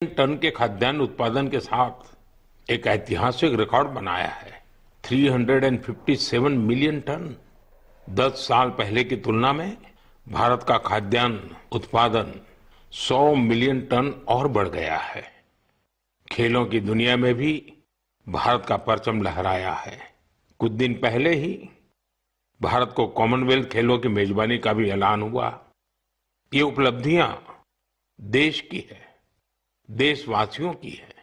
Ton के खाद्यान्न उत्पादन के साथ एक ऐतिहासिक रिकॉर्ड बनाया है। 357 मिलियन टन। 10 साल पहले की तुलना में भारत का खाद्यान्न उत्पादन 100 मिलियन टन और बढ़ गया है। खेलों की दुनिया में भी भारत का परचम लहराया है। कुछ दिन पहले ही भारत को कॉमनवेल्थ खेलों की मेजबानी का भी ऐलान हुआ। ये उपलब्धियां देश की है, देशवासियों की है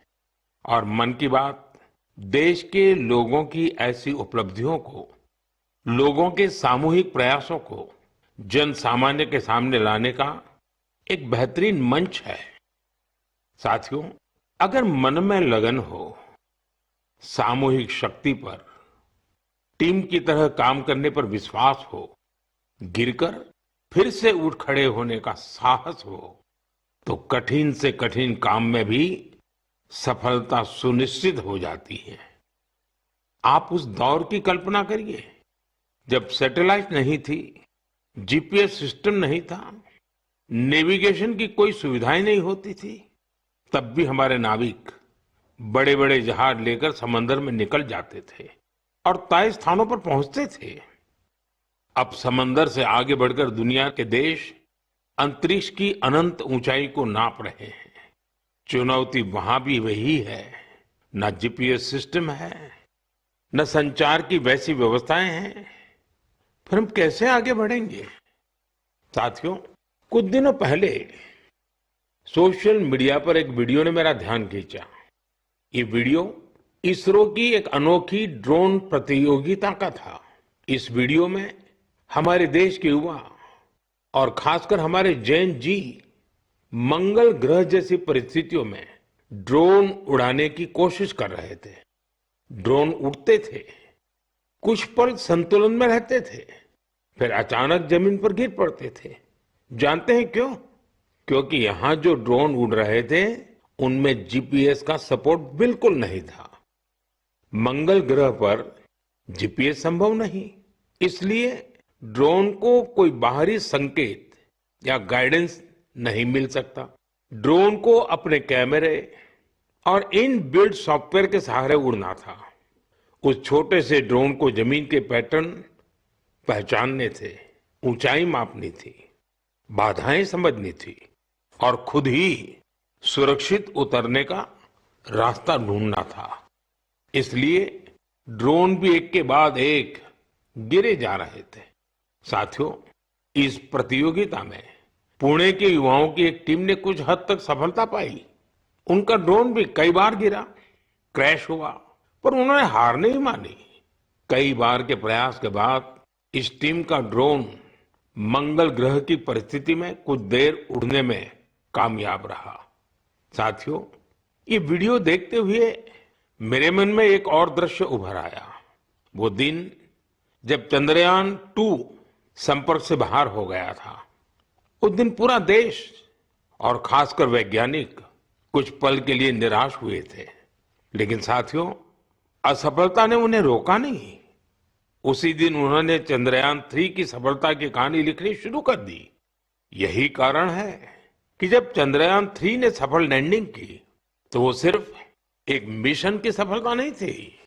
और मन की बात देश के लोगों की ऐसी उपलब्धियों को, लोगों के सामूहिक प्रयासों को जन सामान्य के सामने लाने का एक बेहतरीन मंच है। साथियों, अगर मन में लगन हो, सामूहिक शक्ति पर, टीम की तरह काम करने पर विश्वास हो, गिरकर फिर से उठ खड़े होने का साहस हो, तो कठिन से कठिन काम में भी सफलता सुनिश्चित हो जाती है। आप उस दौर की कल्पना करिए जब सैटेलाइट नहीं थी, जीपीएस सिस्टम नहीं था, नेविगेशन की कोई सुविधाएं नहीं होती थी, तब भी हमारे नाविक बड़े बड़े जहाज लेकर समंदर में निकल जाते थे और तय स्थानों पर पहुंचते थे। अब समंदर से आगे बढ़कर दुनिया के देश अंतरिक्ष की अनंत ऊंचाई को नाप रहे हैं। चुनौती वहां भी वही है, न जीपीएस सिस्टम है, न संचार की वैसी व्यवस्थाएं हैं। फिर हम कैसे आगे बढ़ेंगे? साथियों, कुछ दिनों पहले सोशल मीडिया पर एक वीडियो ने मेरा ध्यान खींचा। ये वीडियो इसरो की एक अनोखी ड्रोन प्रतियोगिता का था। इस वीडियो में हमारे देश के युवा और खासकर हमारे जैन जी मंगल ग्रह जैसी परिस्थितियों में ड्रोन उड़ाने की कोशिश कर रहे थे। ड्रोन उड़ते थे, कुछ पल संतुलन में रहते थे, फिर अचानक जमीन पर गिर पड़ते थे। जानते हैं क्यों? क्योंकि यहां जो ड्रोन उड़ रहे थे उनमें जीपीएस का सपोर्ट बिल्कुल नहीं था। मंगल ग्रह पर जीपीएस संभव नहीं, इसलिए ड्रोन को कोई बाहरी संकेत या गाइडेंस नहीं मिल सकता। ड्रोन को अपने कैमरे और इन बिल्ड सॉफ्टवेयर के सहारे उड़ना था। उस छोटे से ड्रोन को जमीन के पैटर्न पहचानने थे, ऊंचाई मापनी थी, बाधाएं समझनी थी और खुद ही सुरक्षित उतरने का रास्ता ढूंढना था। इसलिए ड्रोन भी एक के बाद एक गिरे जा रहे थे। साथियों, इस प्रतियोगिता में पुणे के युवाओं की एक टीम ने कुछ हद तक सफलता पाई। उनका ड्रोन भी कई बार गिरा, क्रैश हुआ, पर उन्होंने हार नहीं मानी। कई बार के प्रयास के बाद इस टीम का ड्रोन मंगल ग्रह की परिस्थिति में कुछ देर उड़ने में कामयाब रहा। साथियों, ये वीडियो देखते हुए मेरे मन में एक और दृश्य उभर आया। वो दिन जब चंद्रयान 2 संपर्क से बाहर हो गया था। उस दिन पूरा देश और खासकर वैज्ञानिक कुछ पल के लिए निराश हुए थे। लेकिन साथियों, असफलता ने उन्हें रोका नहीं। उसी दिन उन्होंने चंद्रयान 3 की सफलता की कहानी लिखनी शुरू कर दी। यही कारण है कि जब चंद्रयान 3 ने सफल लैंडिंग की तो वो सिर्फ एक मिशन की सफलता नहीं थी,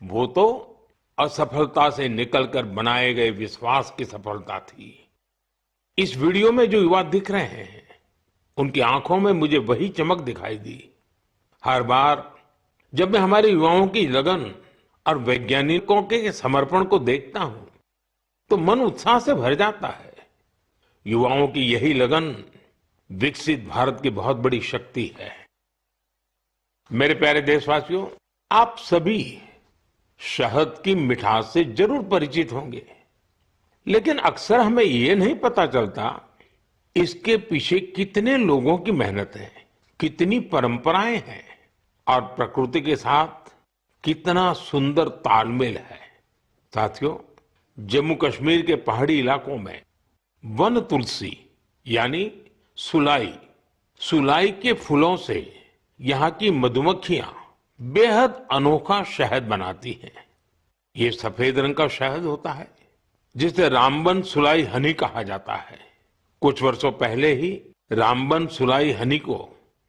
वो तो असफलता से निकलकर बनाए गए विश्वास की सफलता थी। इस वीडियो में जो युवा दिख रहे हैं, उनकी आंखों में मुझे वही चमक दिखाई दी। हर बार जब मैं हमारे युवाओं की लगन और वैज्ञानिकों के समर्पण को देखता हूं, तो मन उत्साह से भर जाता है। युवाओं की यही लगन विकसित भारत की बहुत बड़ी शक्ति है। मेरे प्यारे देशवासियों, आप सभी शहद की मिठास से जरूर परिचित होंगे, लेकिन अक्सर हमें ये नहीं पता चलता इसके पीछे कितने लोगों की मेहनत है, कितनी परंपराएं हैं और प्रकृति के साथ कितना सुंदर तालमेल है। साथियों, जम्मू कश्मीर के पहाड़ी इलाकों में वन तुलसी यानी सुलाई के फूलों से यहाँ की मधुमक्खियां बेहद अनोखा शहद बनाती हैं। ये सफेद रंग का शहद होता है जिसे रामबन सुलाई हनी कहा जाता है। कुछ वर्षों पहले ही रामबन सुलाई हनी को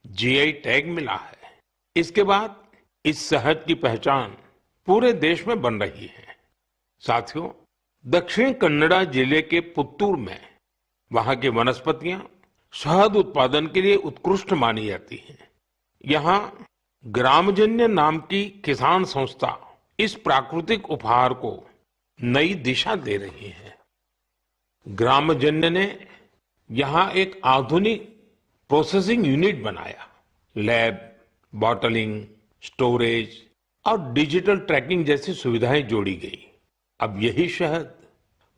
जीआई टैग मिला है। इसके बाद इस शहद की पहचान पूरे देश में बन रही है। साथियों, दक्षिण कन्नड़ा जिले के पुत्तूर में वहां की वनस्पतियां शहद उत्पादन के लिए उत्कृष्ट मानी जाती हैं। यहाँ ग्रामजन्य नाम की किसान संस्था इस प्राकृतिक उपहार को नई दिशा दे रही है। ग्रामजन्य ने यहाँ एक आधुनिक प्रोसेसिंग यूनिट बनाया। लैब, बॉटलिंग, स्टोरेज और डिजिटल ट्रैकिंग जैसी सुविधाएं जोड़ी गई। अब यही शहद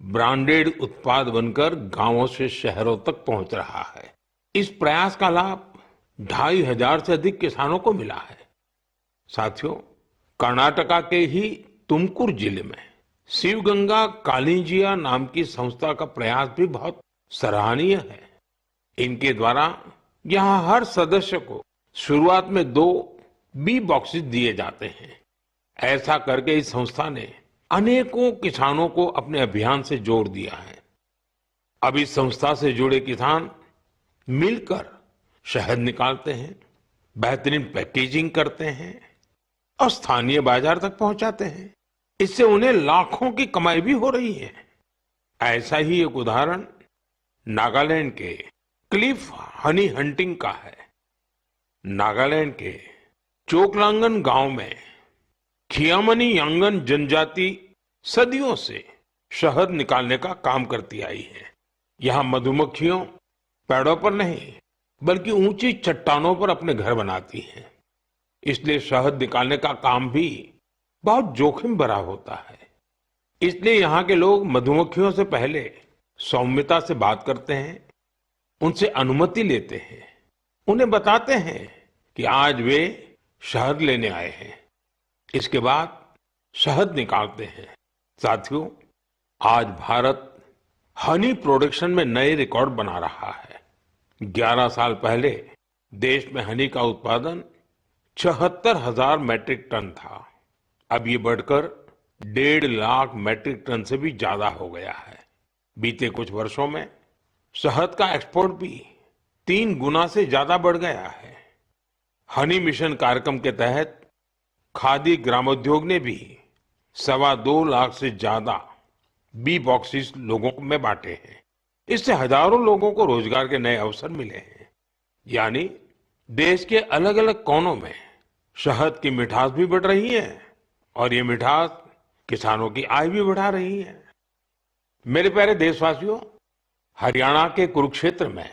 ब्रांडेड उत्पाद बनकर गांवों से शहरों तक पहुंच रहा है। इस प्रयास का लाभ 2,500 से अधिक किसानों को मिला है। साथियों, कर्नाटका के ही तुमकुर जिले में शिवगंगा कालिंजिया नाम की संस्था का प्रयास भी बहुत सराहनीय है। इनके द्वारा यहाँ हर सदस्य को शुरुआत में 2 बी बॉक्सेस दिए जाते हैं। ऐसा करके इस संस्था ने अनेकों किसानों को अपने अभियान से जोड़ दिया है। अब इस संस्था से जुड़े किसान मिलकर शहद निकालते हैं, बेहतरीन पैकेजिंग करते हैं और स्थानीय बाजार तक पहुंचाते हैं। इससे उन्हें लाखों की कमाई भी हो रही है। ऐसा ही एक उदाहरण नागालैंड के क्लिफ हनी हंटिंग का है। नागालैंड के चोकलांगन गांव में खियामनी यांगन जनजाति सदियों से शहद निकालने का काम करती आई है। यहाँ मधुमक्खियों पेड़ों पर नहीं बल्कि ऊंची चट्टानों पर अपने घर बनाती हैं। इसलिए शहद निकालने का काम भी बहुत जोखिम भरा होता है। इसलिए यहाँ के लोग मधुमक्खियों से पहले सौम्यता से बात करते हैं, उनसे अनुमति लेते हैं, उन्हें बताते हैं कि आज वे शहद लेने आए हैं। इसके बाद शहद निकालते हैं। साथियों, आज भारत हनी प्रोडक्शन में नए रिकॉर्ड बना रहा है। 11 साल पहले देश में हनी का उत्पादन 74,000 मैट्रिक टन था। अब ये बढ़कर 1.5 लाख मैट्रिक टन से भी ज्यादा हो गया है। बीते कुछ वर्षों में शहद का एक्सपोर्ट भी 3 गुना से ज्यादा बढ़ गया है। हनी मिशन कार्यक्रम के तहत खादी ग्रामोद्योग ने भी 2.25 लाख से ज्यादा बी बॉक्सेस लोगों में बांटे हैं। इससे हजारों लोगों को रोजगार के नए अवसर मिले हैं। यानी देश के अलग अलग कोनों में शहद की मिठास भी बढ़ रही है और ये मिठास किसानों की आय भी बढ़ा रही है। मेरे प्यारे देशवासियों, हरियाणा के कुरुक्षेत्र में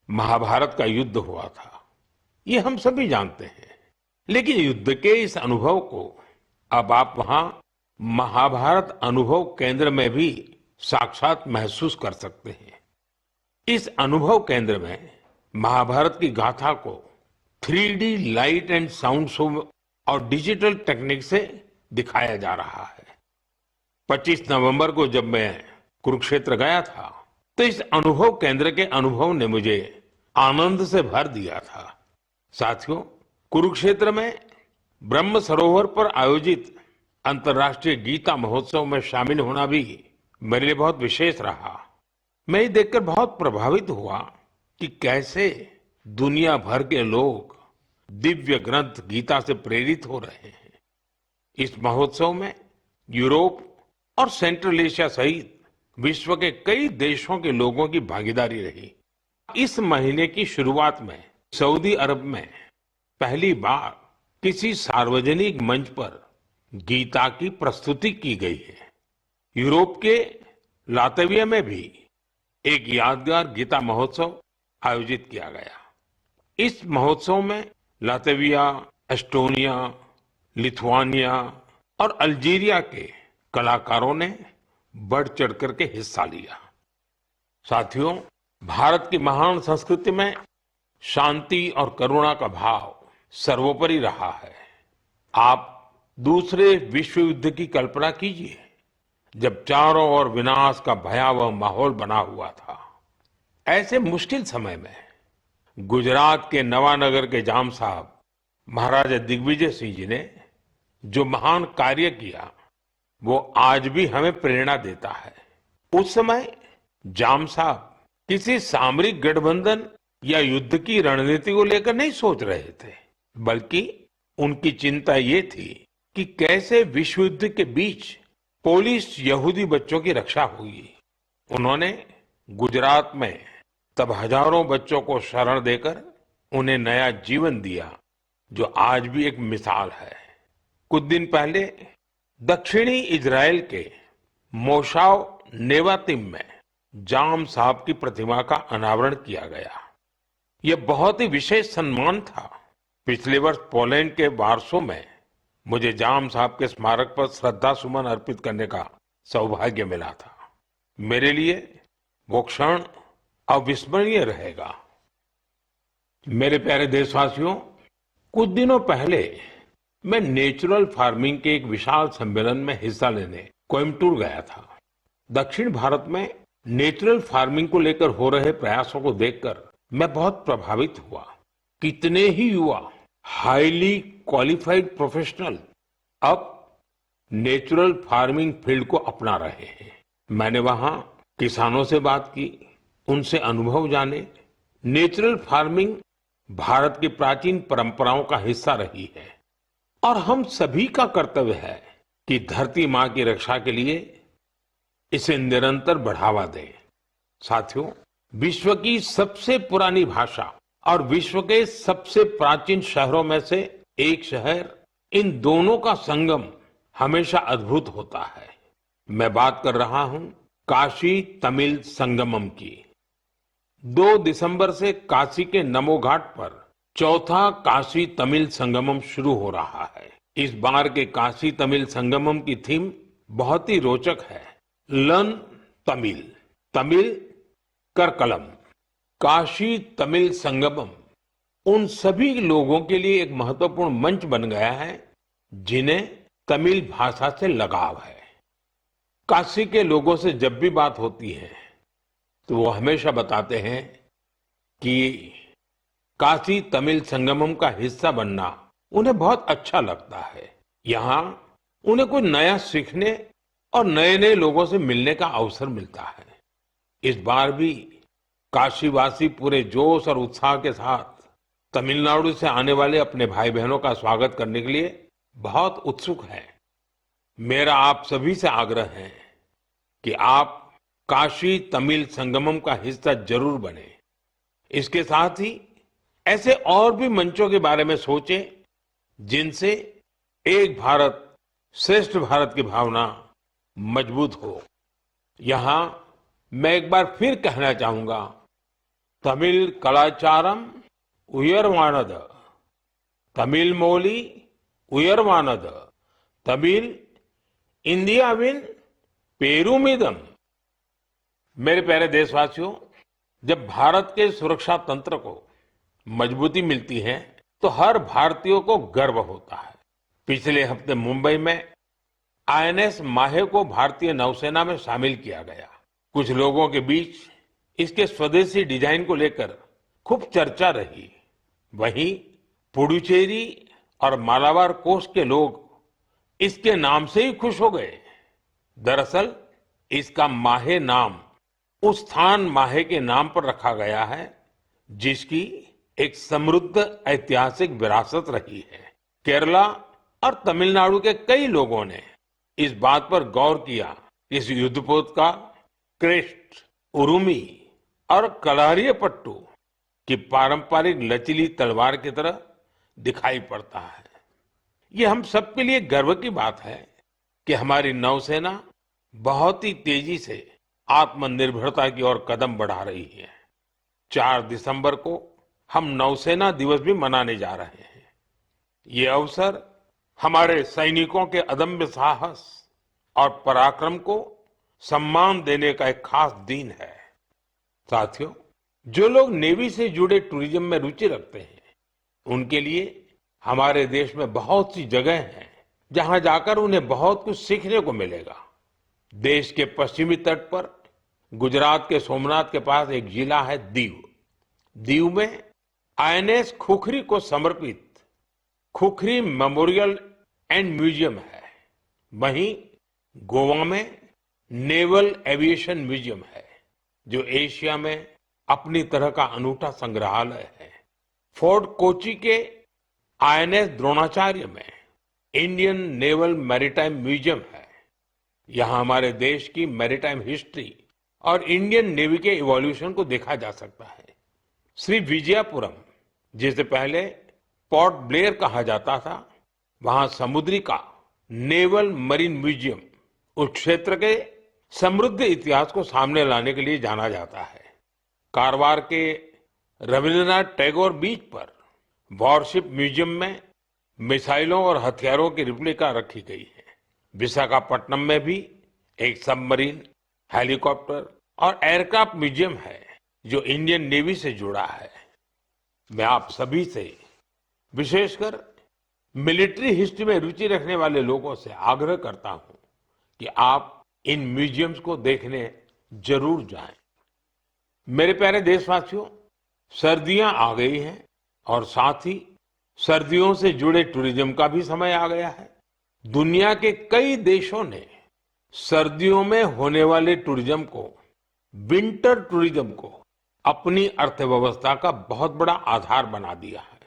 महाभारत का युद्ध हुआ था, ये हम सभी जानते हैं। लेकिन युद्ध के इस अनुभव को अब आप वहां महाभारत अनुभव केंद्र में भी साक्षात महसूस कर सकते हैं। इस अनुभव केंद्र में महाभारत की गाथा को 3D light and sound show और डिजिटल टेक्निक से दिखाया जा रहा है। 25 नवंबर को जब मैं कुरुक्षेत्र गया था तो इस अनुभव केंद्र के अनुभव ने मुझे आनंद से भर दिया था। साथियों, कुरुक्षेत्र में ब्रह्म सरोवर पर आयोजित अंतर्राष्ट्रीय गीता महोत्सव में शामिल होना भी मेरे लिए बहुत विशेष रहा। मैं ये देखकर बहुत प्रभावित हुआ कि कैसे दुनिया भर के लोग दिव्य ग्रंथ गीता से प्रेरित हो रहे हैं। इस महोत्सव में यूरोप और सेंट्रल एशिया सहित विश्व के कई देशों के लोगों की भागीदारी रही। इस महीने की शुरुआत में सऊदी अरब में पहली बार किसी सार्वजनिक मंच पर गीता की प्रस्तुति की गई है। यूरोप के लातविया में भी एक यादगार गीता महोत्सव आयोजित किया गया। इस महोत्सव में लातविया, एस्टोनिया, लिथुआनिया और अल्जीरिया के कलाकारों ने बढ़ चढ़ करके हिस्सा लिया। साथियों, भारत की महान संस्कृति में शांति और करुणा का भाव सर्वोपरि रहा है। आप दूसरे विश्व युद्ध की कल्पना कीजिए, जब चारों ओर विनाश का भयावह माहौल बना हुआ था। ऐसे मुश्किल समय में गुजरात के नवानगर के जाम साहब महाराजा दिग्विजय सिंह जी ने जो महान कार्य किया वो आज भी हमें प्रेरणा देता है। उस समय जाम साहब किसी सामरिक गठबंधन या युद्ध की रणनीति को लेकर नहीं सोच रहे थे, बल्कि उनकी चिंता ये थी कि कैसे विश्व युद्ध के बीच पोलिश यहूदी बच्चों की रक्षा होगी। उन्होंने गुजरात में तब हजारों बच्चों को शरण देकर उन्हें नया जीवन दिया, जो आज भी एक मिसाल है। कुछ दिन पहले दक्षिणी इजराइल के मोशाव नेवातिम में जाम साहब की प्रतिमा का अनावरण किया गया। यह बहुत ही विशेष सम्मान था। पिछले वर्ष पोलैंड के वार्सो में मुझे जाम साहब के स्मारक पर श्रद्धा सुमन अर्पित करने का सौभाग्य मिला था। मेरे लिए वो क्षण अविस्मरणीय रहेगा। मेरे प्यारे देशवासियों, कुछ दिनों पहले मैं नेचुरल फार्मिंग के एक विशाल सम्मेलन में हिस्सा लेने कोयम्बटूर गया था। दक्षिण भारत में नेचुरल फार्मिंग को लेकर हो रहे प्रयासों को देखकर मैं बहुत प्रभावित हुआ। कितने ही युवा हाईली क्वालिफाइड प्रोफेशनल अब नेचुरल फार्मिंग फील्ड को अपना रहे हैं। मैंने वहां किसानों से बात की, उनसे अनुभव जाने। नेचुरल फार्मिंग भारत की प्राचीन परंपराओं का हिस्सा रही है और हम सभी का कर्तव्य है कि धरती मां की रक्षा के लिए इसे निरंतर बढ़ावा दें। साथियों, विश्व की सबसे पुरानी भाषा और विश्व के सबसे प्राचीन शहरों में से एक शहर, इन दोनों का संगम हमेशा अद्भुत होता है। मैं बात कर रहा हूं काशी तमिल संगमम की। 2 दिसंबर से काशी के नमो घाट पर चौथा काशी तमिल संगमम शुरू हो रहा है। इस बार के काशी तमिल संगमम की थीम बहुत ही रोचक है। लर्न तमिल, तमिल कर कलम। काशी तमिल संगमम उन सभी लोगों के लिए एक महत्वपूर्ण मंच बन गया है जिन्हें तमिल भाषा से लगाव है। काशी के लोगों से जब भी बात होती है तो वो हमेशा बताते हैं कि काशी तमिल संगमम का हिस्सा बनना उन्हें बहुत अच्छा लगता है। यहाँ उन्हें कोई नया सीखने और नए नए लोगों से मिलने का अवसर मिलता है। इस बार भी काशीवासी पूरे जोश और उत्साह के साथ तमिलनाडु से आने वाले अपने भाई बहनों का स्वागत करने के लिए बहुत उत्सुक हैं। मेरा आप सभी से आग्रह है कि आप काशी तमिल संगमम का हिस्सा जरूर बने। इसके साथ ही ऐसे और भी मंचों के बारे में सोचें जिनसे एक भारत श्रेष्ठ भारत की भावना मजबूत हो। यहां मैं एक बार फिर कहना चाहूंगा, तमिल कलाचारम उयर्वाणद, तमिल मोली उयर्वाणद, तमिल इंडियाविन पेरुमिदम। मेरे प्यारे देशवासियों, जब भारत के सुरक्षा तंत्र को मजबूती मिलती है तो हर भारतीय को गर्व होता है। पिछले हफ्ते मुंबई में आईएनएस माहे को भारतीय नौसेना में शामिल किया गया। कुछ लोगों के बीच इसके स्वदेशी डिजाइन को लेकर खूब चर्चा रही। वहीं पुडुचेरी और मालाबार कोस्ट के लोग इसके नाम से ही खुश हो गए। दरअसल इसका माहे नाम उस स्थान माहे के नाम पर रखा गया है जिसकी एक समृद्ध ऐतिहासिक विरासत रही है। केरला और तमिलनाडु के कई लोगों ने इस बात पर गौर किया कि इस युद्धपोत का क्रेस्ट, उरुमी और कलारियपट्टू की पारंपरिक लचीली तलवार की तरह दिखाई पड़ता है। ये हम सबके लिए गर्व की बात है कि हमारी नौसेना बहुत ही तेजी से आत्मनिर्भरता की ओर कदम बढ़ा रही है। 4 दिसंबर को हम नौसेना दिवस भी मनाने जा रहे हैं। ये अवसर हमारे सैनिकों के अदम्य साहस और पराक्रम को सम्मान देने का एक खास दिन है। साथियों, जो लोग नेवी से जुड़े टूरिज्म में रुचि रखते हैं, उनके लिए हमारे देश में बहुत सी जगह हैं जहां जाकर उन्हें बहुत कुछ सीखने को मिलेगा। देश के पश्चिमी तट पर गुजरात के सोमनाथ के पास एक जिला है दीव। दीव में आईएनएस खुखरी को समर्पित खुखरी मेमोरियल एंड म्यूजियम है। वहीं गोवा में नेवल एविएशन म्यूजियम है जो एशिया में अपनी तरह का अनूठा संग्रहालय है। फोर्ट कोची के आईएनएस द्रोणाचार्य में इंडियन नेवल मैरीटाइम म्यूजियम है। यहाँ हमारे देश की मैरीटाइम हिस्ट्री और इंडियन नेवी के इवोल्यूशन को देखा जा सकता है। श्री विजयपुरम, जिसे पहले पोर्ट ब्लेयर कहा जाता था, वहां समुद्री का नेवल मरीन म्यूजियम उस क्षेत्र के समृद्ध इतिहास को सामने लाने के लिए जाना जाता है। कारवार के रविंद्रनाथ टैगोर बीच पर वॉरशिप म्यूजियम में मिसाइलों और हथियारों की रिप्लिका रखी गई है। विशाखापट्टनम में भी एक सबमरीन, हेलीकॉप्टर और एयरक्राफ्ट म्यूजियम है जो इंडियन नेवी से जुड़ा है। मैं आप सभी से, विशेषकर मिलिट्री हिस्ट्री में रुचि रखने वाले लोगों से आग्रह करता हूं कि आप इन म्यूजियम्स को देखने जरूर जाएं। मेरे प्यारे देशवासियों, सर्दियां आ गई हैं और साथ ही सर्दियों से जुड़े टूरिज्म का भी समय आ गया है। दुनिया के कई देशों ने सर्दियों में होने वाले टूरिज्म को, विंटर टूरिज्म को अपनी अर्थव्यवस्था का बहुत बड़ा आधार बना दिया है।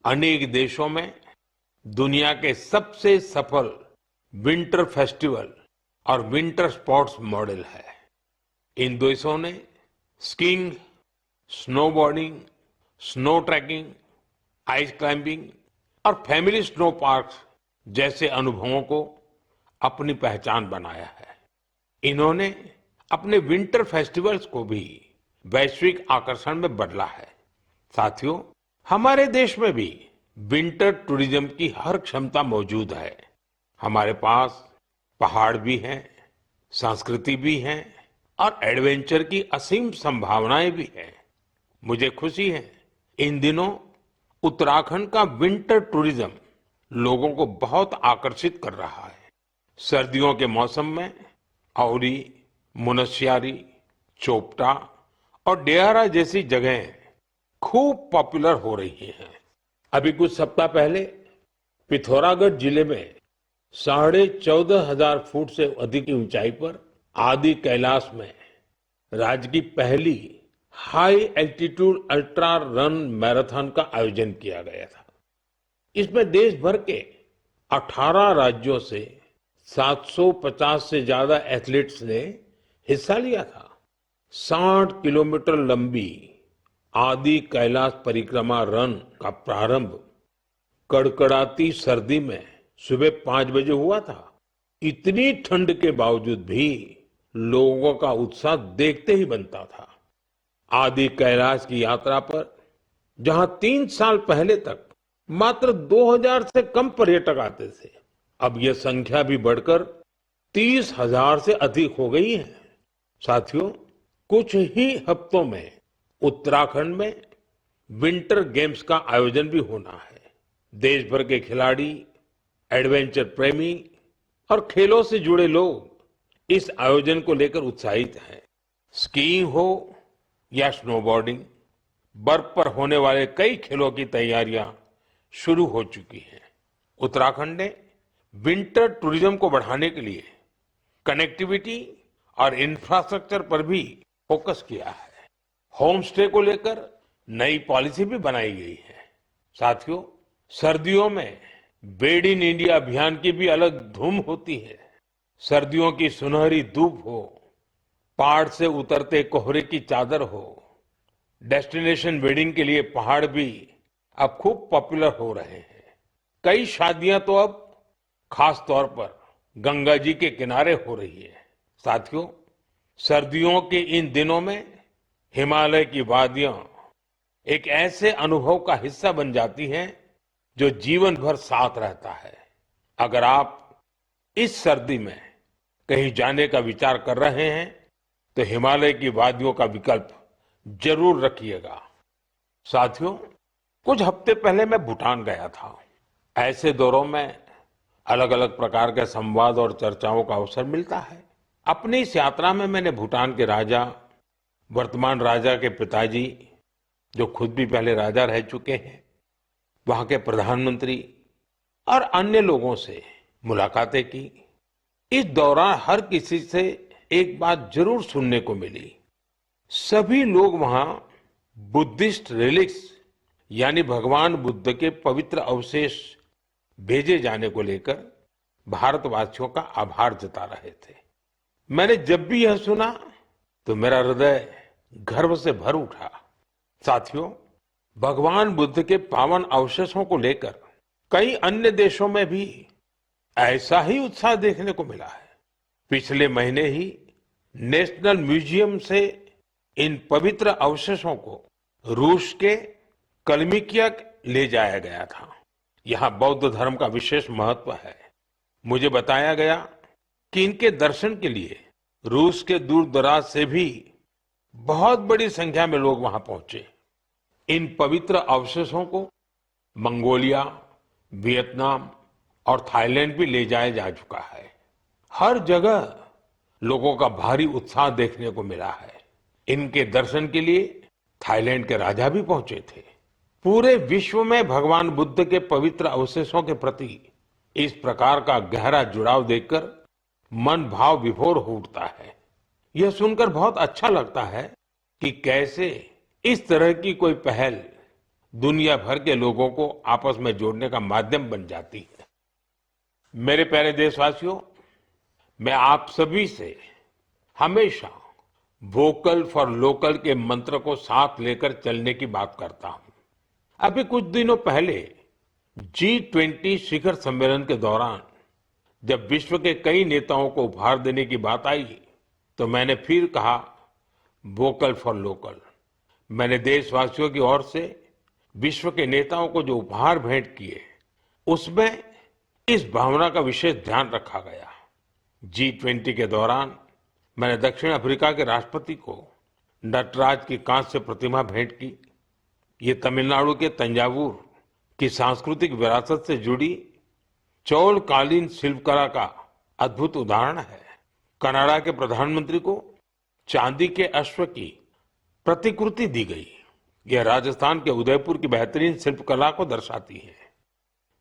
अनेक देशों में दुनिया के सबसे सफल विंटर फेस्टिवल और विंटर स्पोर्ट्स मॉडल है। इन देशों ने skiing, snowboarding, snow trekking, ice climbing और फैमिली स्नो पार्क्स जैसे अनुभवों को अपनी पहचान बनाया है। इन्होंने अपने विंटर फेस्टिवल्स को भी वैश्विक आकर्षण में बदला है। साथियों, हमारे देश में भी विंटर टूरिज्म की हर क्षमता मौजूद है। हमारे पास पहाड़ भी हैं, संस्कृति भी है और एडवेंचर की असीम संभावनाएं भी हैं। मुझे खुशी है, इन दिनों उत्तराखंड का विंटर टूरिज्म लोगों को बहुत आकर्षित कर रहा है। सर्दियों के मौसम में औली, मुनस्यारी, चोपटा और डेहरा जैसी जगहें खूब पॉपुलर हो रही हैं। अभी कुछ सप्ताह पहले पिथौरागढ़ जिले में 14,500 फुट से अधिक की ऊंचाई पर आदि कैलाश में राज्य की पहली high altitude ultra run marathon का आयोजन किया गया था। इसमें देश भर के 18 राज्यों से 750 से ज्यादा एथलीट्स ने हिस्सा लिया था। 60 किलोमीटर लंबी आदि कैलाश परिक्रमा रन का प्रारंभ कड़कड़ाती सर्दी में सुबह 5 बजे हुआ था। इतनी ठंड के बावजूद भी लोगों का उत्साह देखते ही बनता था। आदि कैलाश की यात्रा पर जहां 3 साल पहले तक मात्र 2000 से कम पर्यटक आते थे, अब यह संख्या भी बढ़कर 30,000 से अधिक हो गई है। साथियों, कुछ ही हफ्तों में उत्तराखंड में विंटर गेम्स का आयोजन भी होना है। देश भर के खिलाड़ी, एडवेंचर प्रेमी और खेलों से जुड़े लोग इस आयोजन को लेकर उत्साहित हैं। स्कीइंग हो या स्नोबोर्डिंग, बर्फ पर होने वाले कई खेलों की तैयारियां शुरू हो चुकी हैं। उत्तराखंड ने विंटर टूरिज्म को बढ़ाने के लिए कनेक्टिविटी और इंफ्रास्ट्रक्चर पर भी फोकस किया है। होम स्टे को लेकर नई पॉलिसी भी बनाई गई है। साथियों, सर्दियों में बेड इन इंडिया अभियान की भी अलग धूम होती है। सर्दियों की सुनहरी धूप हो, पहाड़ से उतरते कोहरे की चादर हो, डेस्टिनेशन वेडिंग के लिए पहाड़ भी अब खूब पॉपुलर हो रहे हैं। कई शादियां तो अब खास तौर पर गंगा जी के किनारे हो रही है। साथियों, सर्दियों के इन दिनों में हिमालय की वादियां एक ऐसे अनुभव का हिस्सा बन जाती हैं जो जीवन भर साथ रहता है। अगर आप इस सर्दी में कहीं जाने का विचार कर रहे हैं तो हिमालय की वादियों का विकल्प जरूर रखिएगा। साथियों, कुछ हफ्ते पहले मैं भूटान गया था। ऐसे दौरों में अलग अलग प्रकार के संवाद और चर्चाओं का अवसर मिलता है। अपनी इस यात्रा में मैंने भूटान के राजा, वर्तमान राजा के पिताजी, जो खुद भी पहले राजा रह चुके हैं, वहां के प्रधानमंत्री और अन्य लोगों से मुलाकातें की। इस दौरान हर किसी से एक बात जरूर सुनने को मिली। सभी लोग वहां बुद्धिस्ट रिलिक्स यानी भगवान बुद्ध के पवित्र अवशेष भेजे जाने को लेकर भारतवासियों का आभार जता रहे थे। मैंने जब भी यह सुना तो मेरा हृदय गर्व से भर उठा। साथियों, भगवान बुद्ध के पावन अवशेषों को लेकर कई अन्य देशों में भी ऐसा ही उत्साह देखने को मिला है। पिछले महीने ही नेशनल म्यूजियम से इन पवित्र अवशेषों को रूस के कलमिकिया ले जाया गया था। यहाँ बौद्ध धर्म का विशेष महत्व है। मुझे बताया गया कि इनके दर्शन के लिए रूस के दूर दराज से भी बहुत बड़ी संख्या में लोग वहां पहुंचे। इन पवित्र अवशेषों को मंगोलिया, वियतनाम और थाईलैंड भी ले जाया जा चुका है। हर जगह लोगों का भारी उत्साह देखने को मिला है। इनके दर्शन के लिए थाईलैंड के राजा भी पहुंचे थे। पूरे विश्व में भगवान बुद्ध के पवित्र अवशेषों के प्रति इस प्रकार का गहरा जुड़ाव देखकर मन भाव विभोर हो उठता है। यह सुनकर बहुत अच्छा लगता है कि कैसे इस तरह की कोई पहल दुनिया भर के लोगों को आपस में जोड़ने का माध्यम बन जाती है। मेरे प्यारे देशवासियों, मैं आप सभी से हमेशा वोकल फॉर लोकल के मंत्र को साथ लेकर चलने की बात करता हूं। अभी कुछ दिनों पहले G20 शिखर सम्मेलन के दौरान जब विश्व के कई नेताओं को उपहार देने की बात आई तो मैंने फिर कहा वोकल फॉर लोकल। मैंने देशवासियों की ओर से विश्व के नेताओं को जो उपहार भेंट किए उसमें इस भावना का विशेष ध्यान रखा गया। G20 के दौरान मैंने दक्षिण अफ्रीका के राष्ट्रपति को नटराज की कांस्य प्रतिमा भेंट की। ये तमिलनाडु के तंजावुर की सांस्कृतिक विरासत से जुड़ी चौलकालीन शिल्पकला का अद्भुत उदाहरण है। कनाडा के प्रधानमंत्री को चांदी के अश्व की प्रतिकृति दी गई। यह राजस्थान के उदयपुर की बेहतरीन शिल्पकला को दर्शाती है।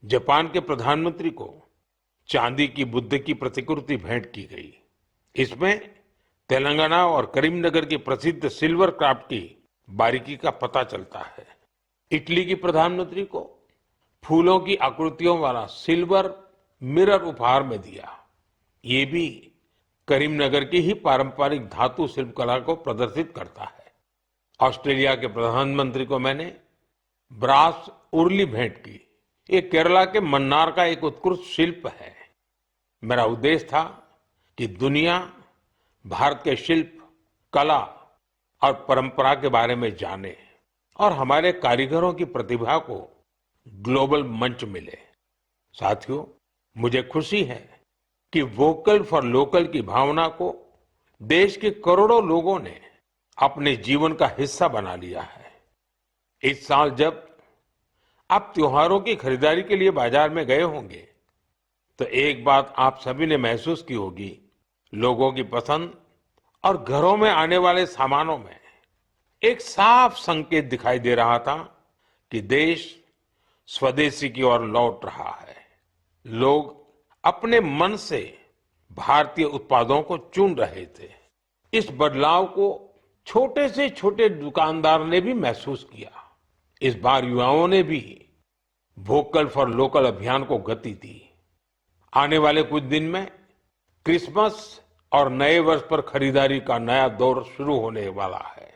जापान के प्रधानमंत्री को चांदी की बुद्ध की प्रतिकृति भेंट की गई। इसमें तेलंगाना और करीमनगर की प्रसिद्ध सिल्वर क्राफ्ट की बारीकी का पता चलता है। इटली की प्रधानमंत्री को फूलों की आकृतियों वाला सिल्वर मिरर उपहार में दिया। ये भी करीमनगर की ही पारंपरिक धातु शिल्पकला को प्रदर्शित करता है। ऑस्ट्रेलिया के प्रधानमंत्री को मैंने ब्रास उर्ली भेंट की। ये केरला के मन्नार का एक उत्कृष्ट शिल्प है। मेरा उद्देश्य था कि दुनिया भारत के शिल्प, कला और परंपरा के बारे में जाने और हमारे कारीगरों की प्रतिभा को ग्लोबल मंच मिले। साथियों, मुझे खुशी है कि वोकल फॉर लोकल की भावना को देश के करोड़ों लोगों ने अपने जीवन का हिस्सा बना लिया है। इस साल जब आप त्योहारों की खरीदारी के लिए बाजार में गए होंगे तो एक बात आप सभी ने महसूस की होगी, लोगों की पसंद और घरों में आने वाले सामानों में एक साफ संकेत दिखाई दे रहा था कि देश स्वदेशी की ओर लौट रहा है। लोग अपने मन से भारतीय उत्पादों को चुन रहे थे। इस बदलाव को छोटे से छोटे दुकानदार ने भी महसूस किया। इस बार युवाओं ने भी वोकल फॉर लोकल अभियान को गति दी। आने वाले कुछ दिन में क्रिसमस और नए वर्ष पर खरीदारी का नया दौर शुरू होने वाला है।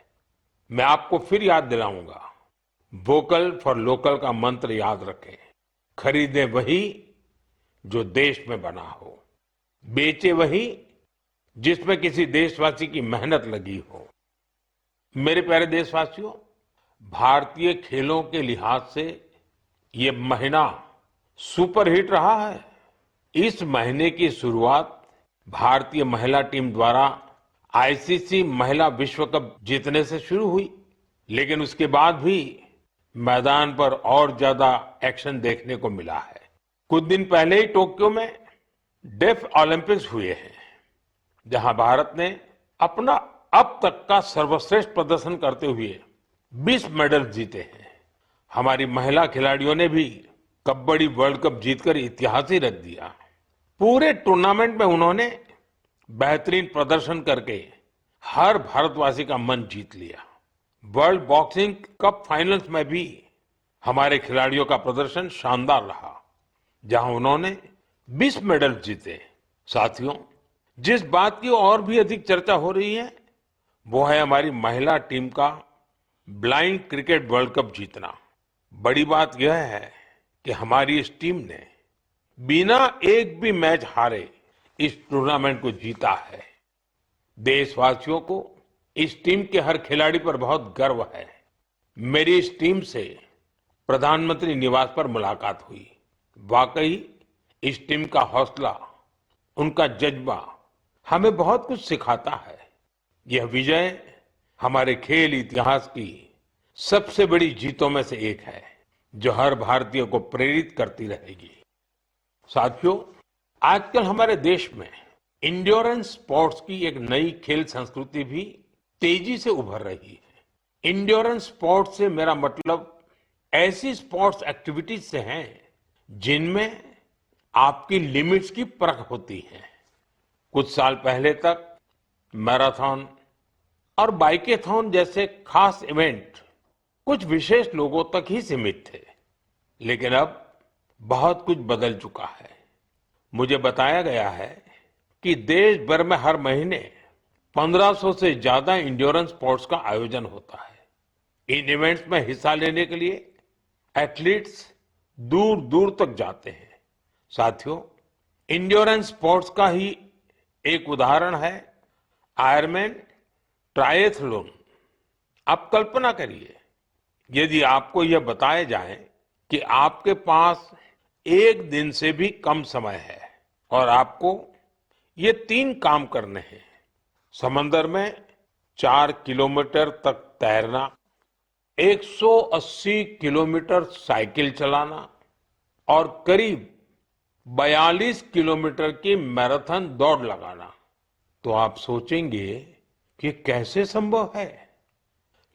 मैं आपको फिर याद दिलाऊंगा, वोकल फॉर लोकल का मंत्र याद रखें। खरीदें वही जो देश में बना हो, बेचे वही जिसमें किसी देशवासी की मेहनत लगी हो। मेरे प्यारे देशवासियों, भारतीय खेलों के लिहाज से ये महीना सुपरहिट रहा है। इस महीने की शुरुआत भारतीय महिला टीम द्वारा आईसीसी महिला विश्व कप जीतने से शुरू हुई, लेकिन उसके बाद भी मैदान पर और ज्यादा एक्शन देखने को मिला है। कुछ दिन पहले ही टोक्यो में डेफ ओलंपिक्स हुए हैं, जहां भारत ने अपना अब तक का सर्वश्रेष्ठ प्रदर्शन करते हुए 20 मेडल जीते हैं। हमारी महिला खिलाड़ियों ने भी कबड्डी वर्ल्ड कप जीतकर इतिहास ही रच दिया। पूरे टूर्नामेंट में उन्होंने बेहतरीन प्रदर्शन करके हर भारतवासी का मन जीत लिया। वर्ल्ड बॉक्सिंग कप फाइनल्स में भी हमारे खिलाड़ियों का प्रदर्शन शानदार रहा, जहां उन्होंने 20 मेडल जीते। साथियों, जिस बात की और भी अधिक चर्चा हो रही है, वो है हमारी महिला टीम का ब्लाइंड क्रिकेट वर्ल्ड कप जीतना। बड़ी बात यह है कि हमारी इस टीम ने बिना एक भी मैच हारे इस टूर्नामेंट को जीता है। देशवासियों को इस टीम के हर खिलाड़ी पर बहुत गर्व है। मेरी इस टीम से प्रधानमंत्री निवास पर मुलाकात हुई। वाकई इस टीम का हौसला, उनका जज्बा हमें बहुत कुछ सिखाता है। यह विजय हमारे खेल इतिहास की सबसे बड़ी जीतों में से एक है, जो हर भारतीय को प्रेरित करती रहेगी। साथियों, आजकल हमारे देश में इंड्योरेंस स्पोर्ट्स की एक नई खेल संस्कृति भी तेजी से उभर रही है। इंड्योरेंस स्पोर्ट्स से मेरा मतलब ऐसी स्पोर्ट्स एक्टिविटीज से है जिनमें आपकी लिमिट्स की परख होती है। कुछ साल पहले तक मैराथन और बाइकेथॉन जैसे खास इवेंट कुछ विशेष लोगों तक ही सीमित थे, लेकिन अब बहुत कुछ बदल चुका है। मुझे बताया गया है कि देश भर में हर महीने 1500 से ज्यादा इंड्योरेंस स्पोर्ट्स का आयोजन होता है। इन इवेंट्स में हिस्सा लेने के लिए एथलीट्स दूर दूर तक जाते हैं। साथियों, इंड्योरेंस स्पोर्ट्स का ही एक उदाहरण है आयरमैन ट्रायथलॉन। आप कल्पना करिए, यदि आपको यह बताया जाए कि आपके पास एक दिन से भी कम समय है और आपको ये 3 काम करने हैं: समंदर में 4 किलोमीटर तक तैरना, 180 किलोमीटर साइकिल चलाना और करीब 42 किलोमीटर की मैराथन दौड़ लगाना, तो आप सोचेंगे कि कैसे संभव है।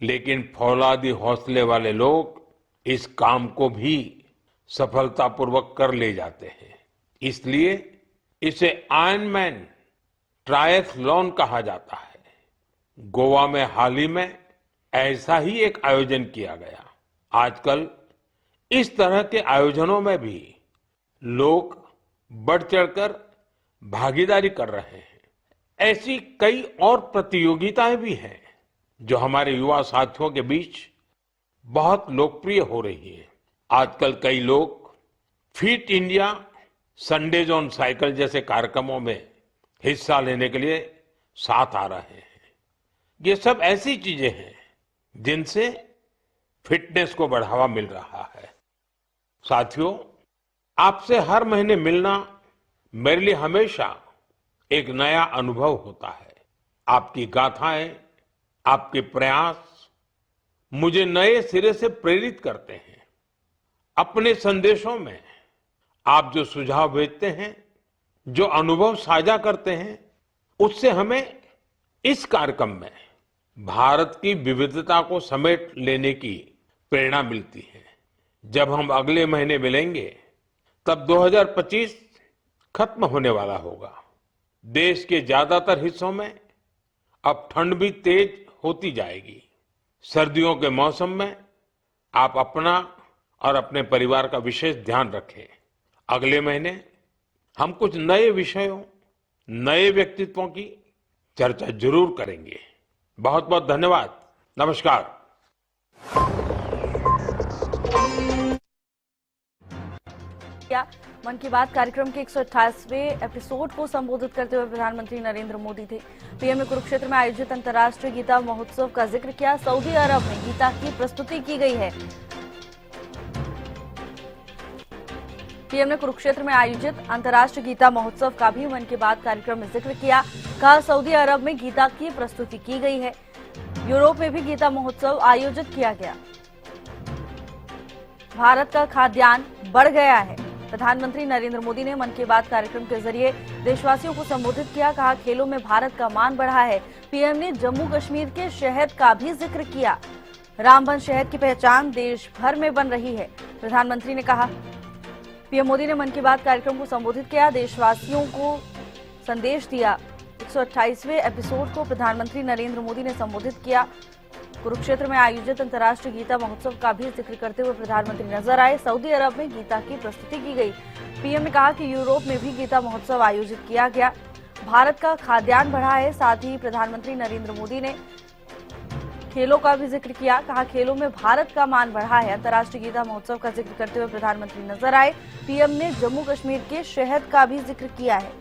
लेकिन फौलादी हौसले वाले लोग इस काम को भी सफलतापूर्वक कर ले जाते हैं। इसलिए इसे आयरनमैन ट्रायथलॉन कहा जाता है। गोवा में हाल ही में ऐसा ही एक आयोजन किया गया। आजकल इस तरह के आयोजनों में भी लोग बढ़ चढ़कर भागीदारी कर रहे हैं। ऐसी कई और प्रतियोगिताएं भी हैं जो हमारे युवा साथियों के बीच बहुत लोकप्रिय हो रही है। आजकल कई लोग fit India, Sundays on cycle जैसे कार्यक्रमों में हिस्सा लेने के लिए साथ आ रहे हैं। ये सब ऐसी चीजें हैं जिनसे फिटनेस को बढ़ावा मिल रहा है। साथियों, आपसे हर महीने मिलना मेरे लिए हमेशा एक नया अनुभव होता है। आपकी गाथाएं, आपके प्रयास मुझे नए सिरे से प्रेरित करते हैं। अपने संदेशों में आप जो सुझाव भेजते हैं, जो अनुभव साझा करते हैं, उससे हमें इस कार्यक्रम में भारत की विविधता को समेट लेने की प्रेरणा मिलती है। जब हम अगले महीने मिलेंगे तब 2025 खत्म होने वाला होगा। देश के ज्यादातर हिस्सों में अब ठंड भी तेज होती जाएगी। सर्दियों के मौसम में आप अपना और अपने परिवार का विशेष ध्यान रखें। अगले महीने हम कुछ नए विषयों, नए व्यक्तित्वों की चर्चा जरूर करेंगे। बहुत बहुत धन्यवाद। नमस्कार। मन की बात कार्यक्रम के 128वें एपिसोड को संबोधित करते हुए प्रधानमंत्री नरेंद्र मोदी थे। पीएम ने कुरुक्षेत्र में आयोजित अंतर्राष्ट्रीय गीता महोत्सव का जिक्र किया। सऊदी अरब में गीता की प्रस्तुति की गई है। पीएम ने कुरुक्षेत्र में आयोजित अंतर्राष्ट्रीय गीता महोत्सव का भी मन की बात कार्यक्रम में जिक्र किया। कहा, सऊदी अरब में गीता की प्रस्तुति की गई है। यूरोप में भी गीता महोत्सव आयोजित किया गया। भारत का खाद्यान्न बढ़ गया है। प्रधानमंत्री नरेंद्र मोदी ने मन की बात कार्यक्रम के जरिए देशवासियों को संबोधित किया। कहा, खेलों में भारत का मान बढ़ा है। पीएम ने जम्मू कश्मीर के शहद का भी जिक्र किया। रामबन शहद की पहचान देश भर में बन रही है, प्रधानमंत्री ने कहा। पीएम मोदी ने मन की बात कार्यक्रम को संबोधित किया, देशवासियों को संदेश दिया। 128वें एपिसोड को प्रधानमंत्री नरेंद्र मोदी ने संबोधित किया। कुरुक्षेत्र में आयोजित अंतर्राष्ट्रीय गीता महोत्सव का भी जिक्र करते हुए प्रधानमंत्री नजर आए। सऊदी अरब में गीता की प्रस्तुति की गई। पीएम ने कहा कि यूरोप में भी गीता महोत्सव आयोजित किया गया। भारत का खाद्यान्न बढ़ा है। साथ ही प्रधानमंत्री नरेंद्र मोदी ने खेलों का भी जिक्र किया। कहा खेलों में भारत का मान बढ़ा है। अंतर्राष्ट्रीय गीता महोत्सव का जिक्र करते हुए प्रधानमंत्री नजर आए। पीएम ने जम्मू कश्मीर के शहद का भी जिक्र किया है।